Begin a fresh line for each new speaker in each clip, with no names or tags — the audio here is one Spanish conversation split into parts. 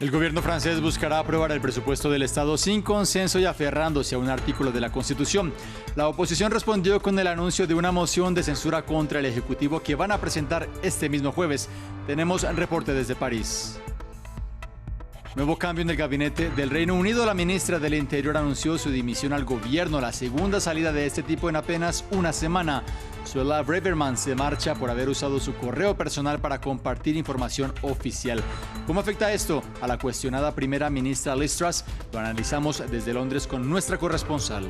El gobierno francés buscará aprobar el presupuesto del Estado sin consenso y aferrándose a un artículo de la Constitución. La oposición respondió con el anuncio de una moción de censura contra el Ejecutivo que van a presentar este mismo jueves. Tenemos reporte desde París. Nuevo cambio en el gabinete del Reino Unido. La ministra del Interior anunció su dimisión al gobierno, la segunda salida de este tipo en apenas una semana. Suella Braverman se marcha por haber usado su correo personal para compartir información oficial. ¿Cómo afecta esto a la cuestionada primera ministra Liz Truss? Lo analizamos desde Londres con nuestra corresponsal.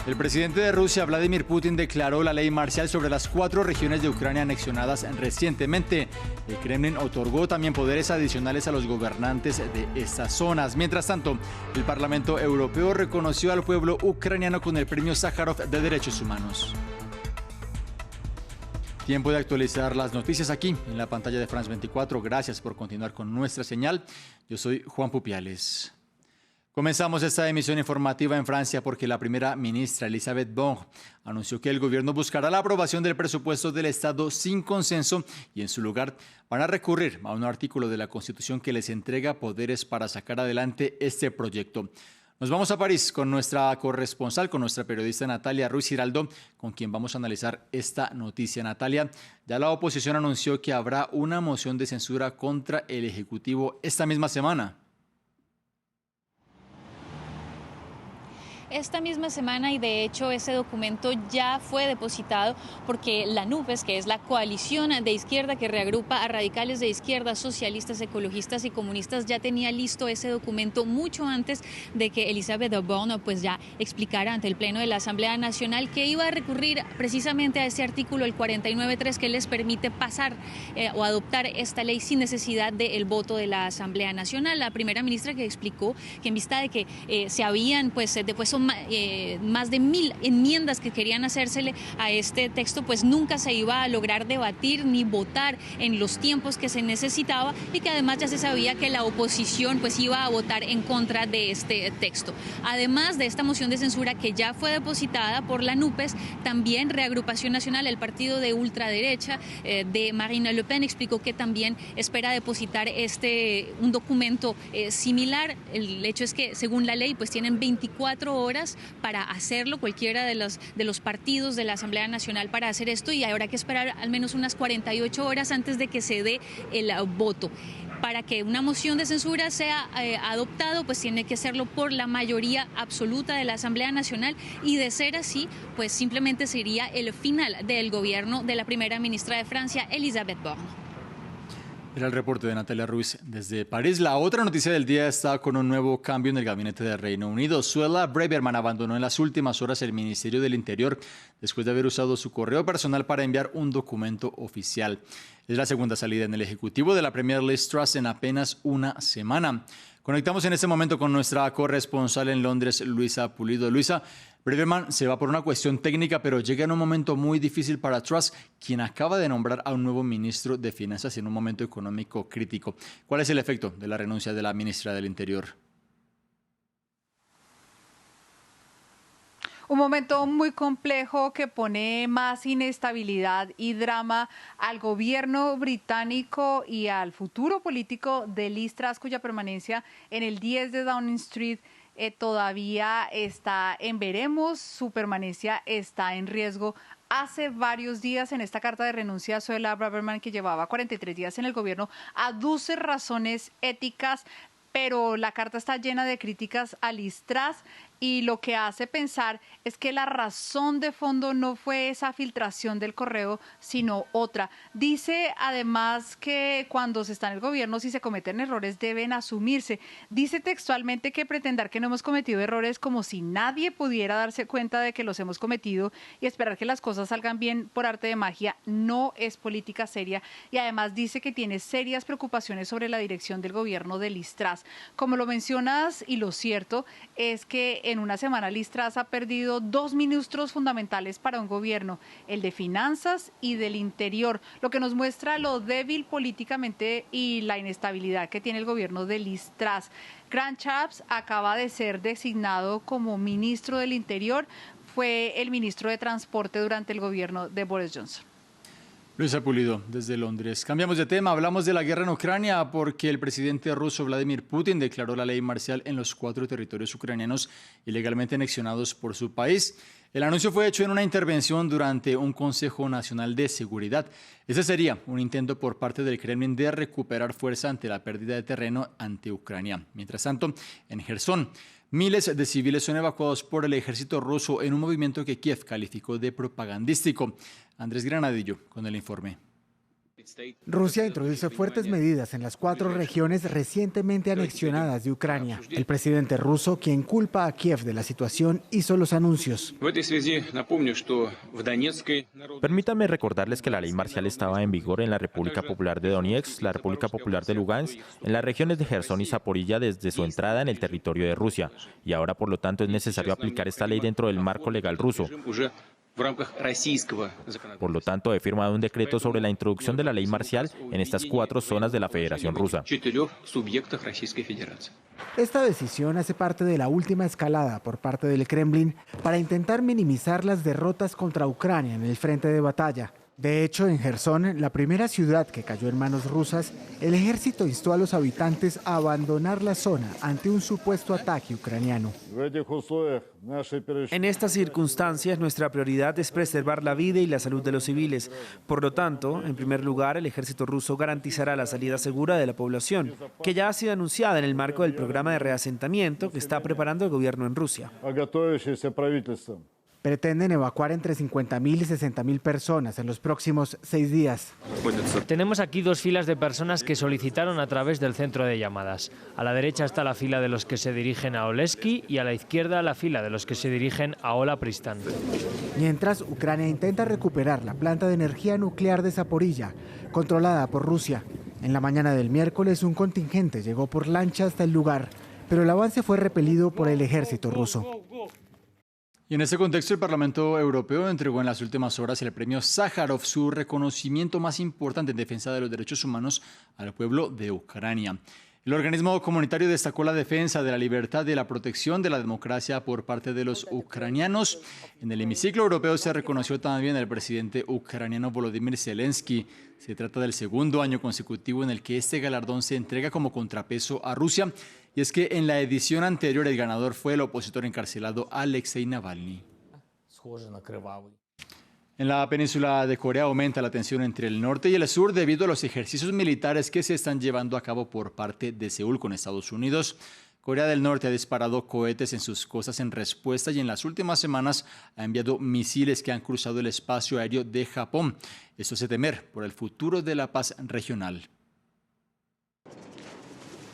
El presidente de Rusia, Vladimir Putin, declaró la ley marcial sobre las 4 regiones de Ucrania anexionadas recientemente. El Kremlin otorgó también poderes adicionales a los gobernantes de estas zonas. Mientras tanto, el Parlamento Europeo reconoció al pueblo ucraniano con el premio Sájarov de Derechos Humanos. Tiempo de actualizar las noticias aquí en la pantalla de France 24. Gracias por continuar con nuestra señal. Yo soy Juan Pupiales. Comenzamos esta emisión informativa en Francia porque la primera ministra Elisabeth Borne anunció que el gobierno buscará la aprobación del presupuesto del Estado sin consenso y en su lugar van a recurrir a un artículo de la Constitución que les entrega poderes para sacar adelante este proyecto. Nos vamos a París con nuestra corresponsal, con nuestra periodista Natalia Ruiz Giraldo, con quien vamos a analizar esta noticia. Natalia, ya la oposición anunció que habrá una moción de censura contra el Ejecutivo esta misma semana.
Esta misma semana y de hecho ese documento ya fue depositado porque la NUPES, que es la coalición de izquierda que reagrupa a radicales de izquierda, socialistas, ecologistas y comunistas, ya tenía listo ese documento mucho antes de que Elisabeth Borne pues ya explicara ante el Pleno de la Asamblea Nacional que iba a recurrir precisamente a ese artículo, el 49.3, que les permite pasar o adoptar esta ley sin necesidad del voto de la Asamblea Nacional. La primera ministra que explicó que en vista de que se habían depuesto más de 1000 enmiendas que querían hacérsele a este texto, pues nunca se iba a lograr debatir ni votar en los tiempos que se necesitaba y que además ya se sabía que la oposición pues iba a votar en contra de este texto. Además de esta moción de censura que ya fue depositada por la NUPES, también Reagrupación Nacional, el partido de ultraderecha de Marine Le Pen, explicó que también espera depositar un documento similar. El hecho es que según la ley pues tienen 24 horas para hacerlo, cualquiera de los partidos de la Asamblea Nacional para hacer esto, y habrá que esperar al menos unas 48 horas antes de que se dé el voto. Para que una moción de censura sea adoptado, pues tiene que hacerlo por la mayoría absoluta de la Asamblea Nacional, y de ser así, pues simplemente sería el final del gobierno de la primera ministra de Francia, Elisabeth Borne.
Era el reporte de Natalia Ruiz desde París. La otra noticia del día está con un nuevo cambio en el gabinete del Reino Unido. Suella Braverman abandonó en las últimas horas el Ministerio del Interior después de haber usado su correo personal para enviar un documento oficial. Es la segunda salida en el Ejecutivo de la Premier Liz Truss en apenas una semana. Conectamos en este momento con nuestra corresponsal en Londres, Luisa Pulido. Luisa, Braverman se va por una cuestión técnica, pero llega en un momento muy difícil para Truss, quien acaba de nombrar a un nuevo ministro de Finanzas en un momento económico crítico. ¿Cuál es el efecto de la renuncia de la ministra del Interior?
Un momento muy complejo que pone más inestabilidad y drama al gobierno británico y al futuro político de Liz Truss, cuya permanencia en el 10 de Downing Street todavía está en veremos. Su permanencia está en riesgo. Hace varios días, en esta carta de renuncia, Suella Braverman, que llevaba 43 días en el gobierno, aduce razones éticas, pero la carta está llena de críticas a Liz Truss, y lo que hace pensar es que la razón de fondo no fue esa filtración del correo, sino otra. Dice además que cuando se está en el gobierno, si se cometen errores, deben asumirse. Dice textualmente que pretender que no hemos cometido errores como si nadie pudiera darse cuenta de que los hemos cometido y esperar que las cosas salgan bien por arte de magia no es política seria. Y además dice que tiene serias preocupaciones sobre la dirección del gobierno de Liz Truss. Como lo mencionas, y lo cierto es que en una semana Liz Truss ha perdido 2 ministros fundamentales para un gobierno, el de Finanzas y del Interior, lo que nos muestra lo débil políticamente y la inestabilidad que tiene el gobierno de Liz Truss. Grant Shapps acaba de ser designado como ministro del Interior, fue el ministro de Transporte durante el gobierno de Boris Johnson.
Luisa Pulido, desde Londres. Cambiamos de tema, hablamos de la guerra en Ucrania porque el presidente ruso Vladimir Putin declaró la ley marcial en los 4 territorios ucranianos ilegalmente anexionados por su país. El anuncio fue hecho en una intervención durante un Consejo Nacional de Seguridad. Ese sería un intento por parte del Kremlin de recuperar fuerza ante la pérdida de terreno ante Ucrania. Mientras tanto, en Jersón, miles de civiles son evacuados por el ejército ruso en un movimiento que Kiev calificó de propagandístico. Andrés Granadillo con el informe.
Rusia introduce fuertes medidas en las 4 regiones recientemente anexionadas de Ucrania. El presidente ruso, quien culpa a Kiev de la situación, hizo los anuncios.
Permítanme recordarles que la ley marcial estaba en vigor en la República Popular de Donetsk, la República Popular de Lugansk, en las regiones de Jersón y Zaporilla desde su entrada en el territorio de Rusia. Y ahora, por lo tanto, es necesario aplicar esta ley dentro del marco legal ruso. Por lo tanto, he firmado un decreto sobre la introducción de la ley marcial en estas 4 zonas de la Federación Rusa.
Esta decisión hace parte de la última escalada por parte del Kremlin para intentar minimizar las derrotas contra Ucrania en el frente de batalla. De hecho, en Jersón, la primera ciudad que cayó en manos rusas, el ejército instó a los habitantes a abandonar la zona ante un supuesto ataque ucraniano.
En estas circunstancias, nuestra prioridad es preservar la vida y la salud de los civiles. Por lo tanto, en primer lugar, el ejército ruso garantizará la salida segura de la población, que ya ha sido anunciada en el marco del programa de reasentamiento que está preparando el gobierno en Rusia.
Pretenden evacuar entre 50.000 y 60.000 personas en los próximos 6 días.
Tenemos aquí 2 filas de personas que solicitaron a través del centro de llamadas. A la derecha está la fila de los que se dirigen a Oleski y a la izquierda la fila de los que se dirigen a Ola Pristan.
Mientras, Ucrania intenta recuperar la planta de energía nuclear de Zaporilla, controlada por Rusia. En la mañana del miércoles, un contingente llegó por lancha hasta el lugar, pero el avance fue repelido por el ejército ruso.
Y en este contexto, el Parlamento Europeo entregó en las últimas horas el premio Sájarov, su reconocimiento más importante en defensa de los derechos humanos al pueblo de Ucrania. El organismo comunitario destacó la defensa de la libertad y la protección de la democracia por parte de los ucranianos. En el hemiciclo europeo se reconoció también al presidente ucraniano Volodymyr Zelensky. Se trata del segundo año consecutivo en el que este galardón se entrega como contrapeso a Rusia. Y es que en la edición anterior el ganador fue el opositor encarcelado Alexei Navalny. En la península de Corea aumenta la tensión entre el norte y el sur debido a los ejercicios militares que se están llevando a cabo por parte de Seúl con Estados Unidos. Corea del Norte ha disparado cohetes en sus costas en respuesta y en las últimas semanas ha enviado misiles que han cruzado el espacio aéreo de Japón. Esto hace temer por el futuro de la paz regional.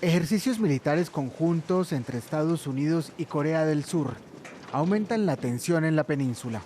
Ejercicios militares conjuntos entre Estados Unidos y Corea del Sur aumentan la tensión en la península.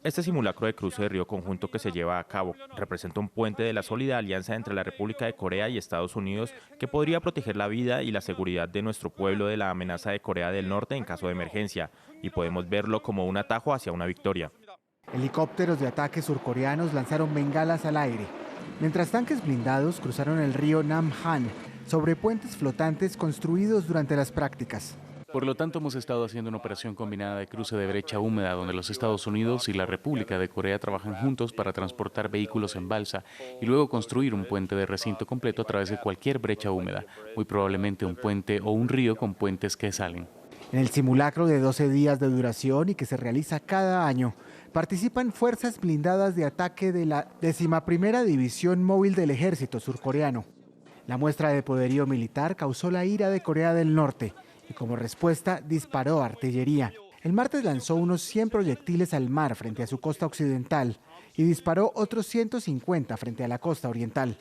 Este simulacro de cruce de río conjunto que se lleva a cabo representa un puente de la sólida alianza entre la República de Corea y Estados Unidos que podría proteger la vida y la seguridad de nuestro pueblo de la amenaza de Corea del Norte en caso de emergencia, y podemos verlo como un atajo hacia una victoria.
Helicópteros de ataque surcoreanos lanzaron bengalas al aire, mientras tanques blindados cruzaron el río Namhan sobre puentes flotantes construidos durante las prácticas.
Por lo tanto, hemos estado haciendo una operación combinada de cruce de brecha húmeda donde los Estados Unidos y la República de Corea trabajan juntos para transportar vehículos en balsa y luego construir un puente de recinto completo a través de cualquier brecha húmeda, muy probablemente un puente o un río con puentes que salen.
En el simulacro de 12 días de duración y que se realiza cada año, participan fuerzas blindadas de ataque de la 11ª División Móvil del Ejército surcoreano. La muestra de poderío militar causó la ira de Corea del Norte y como respuesta disparó artillería. El martes lanzó unos 100 proyectiles al mar frente a su costa occidental y disparó otros 150 frente a la costa oriental.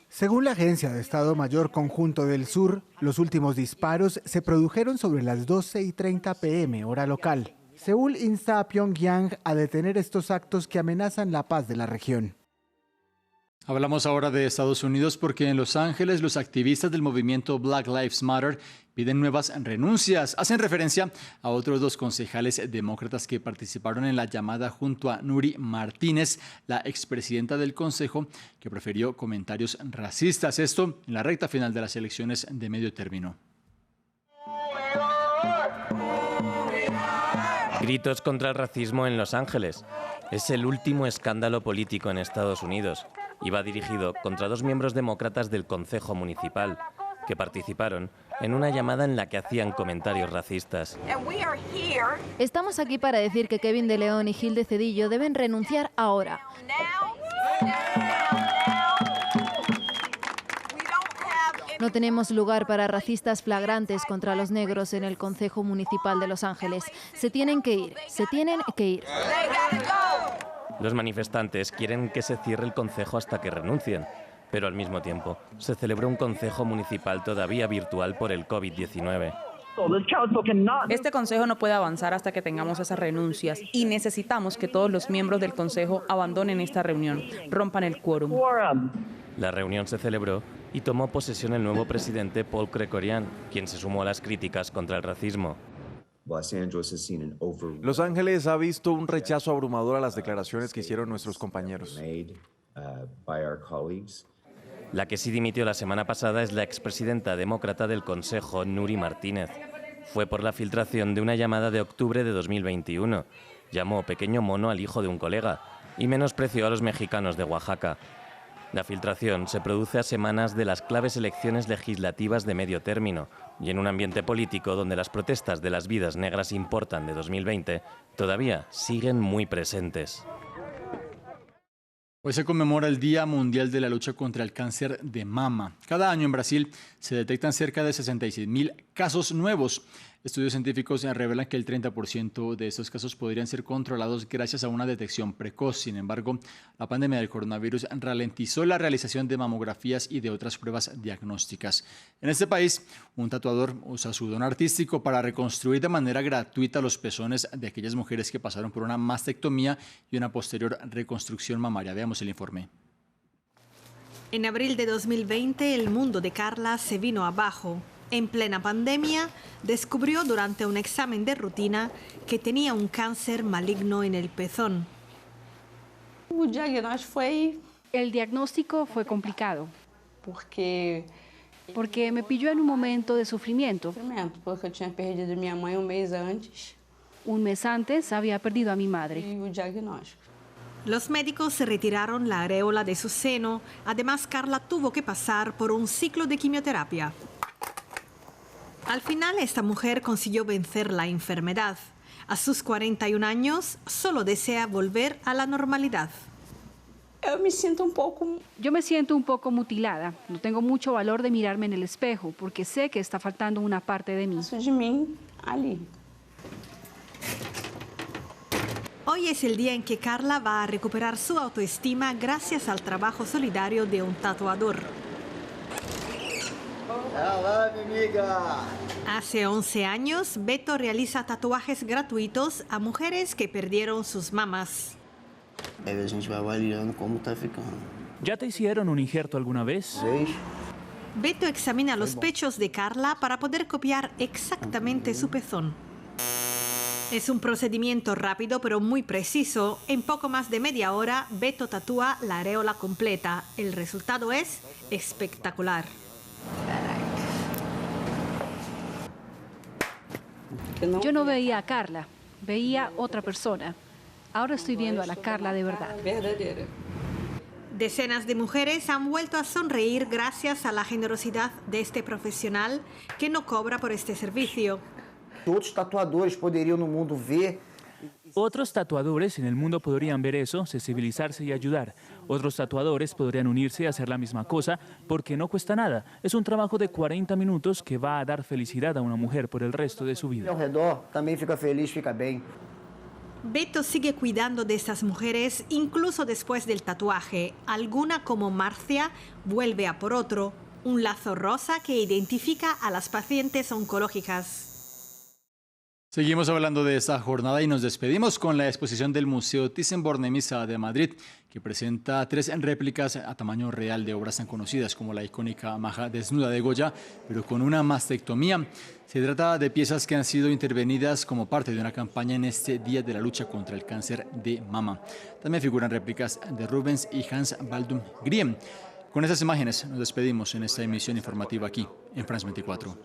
Según la Agencia de Estado Mayor Conjunto del Sur, los últimos disparos se produjeron sobre las 12:30 p.m. hora local. Seúl insta a Pyongyang a detener estos actos que amenazan la paz de la región.
Hablamos ahora de Estados Unidos porque en Los Ángeles los activistas del movimiento Black Lives Matter piden nuevas renuncias. Hacen referencia a otros 2 concejales demócratas que participaron en la llamada junto a Nury Martínez, la expresidenta del Consejo, que profirió comentarios racistas. Esto en la recta final de las elecciones de medio término.
Gritos contra el racismo en Los Ángeles. Es el último escándalo político en Estados Unidos y va dirigido contra 2 miembros demócratas del Concejo Municipal que participaron en una llamada en la que hacían comentarios racistas.
Estamos aquí para decir que Kevin de León y Gil de Cedillo deben renunciar ahora. No tenemos lugar para racistas flagrantes contra los negros en el Concejo Municipal de Los Ángeles. Se tienen que ir, se tienen que ir.
Los manifestantes quieren que se cierre el concejo hasta que renuncien, pero al mismo tiempo se celebró un concejo municipal todavía virtual por el COVID-19.
Este consejo no puede avanzar hasta que tengamos esas renuncias y necesitamos que todos los miembros del consejo abandonen esta reunión, rompan el quórum.
La reunión se celebró y tomó posesión el nuevo presidente Paul Krikorian, quien se sumó a las críticas contra el racismo.
Los Ángeles ha visto un rechazo abrumador a las declaraciones que hicieron nuestros compañeros.
La que sí dimitió la semana pasada es la expresidenta demócrata del Consejo, Nury Martínez. Fue por la filtración de una llamada de octubre de 2021. Llamó pequeño mono al hijo de un colega y menospreció a los mexicanos de Oaxaca. La filtración se produce a semanas de las claves elecciones legislativas de medio término y en un ambiente político donde las protestas de las vidas negras importan de 2020 todavía siguen muy presentes.
Hoy se conmemora el Día Mundial de la Lucha contra el Cáncer de Mama. Cada año en Brasil se detectan cerca de 66.000 casos nuevos. Estudios científicos revelan que el 30% de estos casos podrían ser controlados gracias a una detección precoz. Sin embargo, la pandemia del coronavirus ralentizó la realización de mamografías y de otras pruebas diagnósticas. En este país, un tatuador usa su don artístico para reconstruir de manera gratuita los pezones de aquellas mujeres que pasaron por una mastectomía y una posterior reconstrucción mamaria. Veamos el informe.
En abril de 2020, el mundo de Carla se vino abajo. En plena pandemia, descubrió durante un examen de rutina que tenía un cáncer maligno en el pezón.
El diagnóstico fue complicado porque me pilló en un momento de sufrimiento. Un mes antes había perdido a mi madre.
Los médicos se retiraron la areola de su seno. Además, Carla tuvo que pasar por un ciclo de quimioterapia. Al final, esta mujer consiguió vencer la enfermedad. A sus 41 años, solo desea volver a la normalidad.
Yo me siento un poco mutilada. No tengo mucho valor de mirarme en el espejo porque sé que está faltando una parte de mí.
Hoy es el día en que Carla va a recuperar su autoestima gracias al trabajo solidario de un tatuador.
Hola, mi amiga.
Hace 11 años, Beto realiza tatuajes gratuitos a mujeres que perdieron sus mamas.
¿Ya te hicieron un injerto alguna vez?
Sí.
Beto examina los pechos de Carla para poder copiar exactamente su pezón. Es un procedimiento rápido pero muy preciso. En poco más de media hora, Beto tatúa la areola completa. El resultado es espectacular.
Yo no veía a Carla, veía otra persona. Ahora estoy viendo a la Carla de verdad.
Decenas de mujeres han vuelto a sonreír gracias a la generosidad de este profesional que no cobra por este servicio.
Outros tatuadores poderiam no mundo ver.
Otros tatuadores en el mundo podrían ver eso, sensibilizarse y ayudar. Otros tatuadores podrían unirse a hacer la misma cosa porque no cuesta nada. Es un trabajo de 40 minutos que va a dar felicidad a una mujer por el resto de su vida.
Ao redor também fica feliz, fica bem.
Beto sigue cuidando de estas mujeres incluso después del tatuaje. Alguna, como Marcia, vuelve a por otro, un lazo rosa que identifica a las pacientes oncológicas.
Seguimos hablando de esta jornada y nos despedimos con la exposición del Museo Thyssen-Bornemisza de Madrid, que presenta 3 réplicas a tamaño real de obras tan conocidas como la icónica maja desnuda de Goya, pero con una mastectomía. Se trata de piezas que han sido intervenidas como parte de una campaña en este Día de la Lucha contra el Cáncer de Mama. También figuran réplicas de Rubens y Hans Baldung Griem. Con estas imágenes nos despedimos en esta emisión informativa aquí en France 24.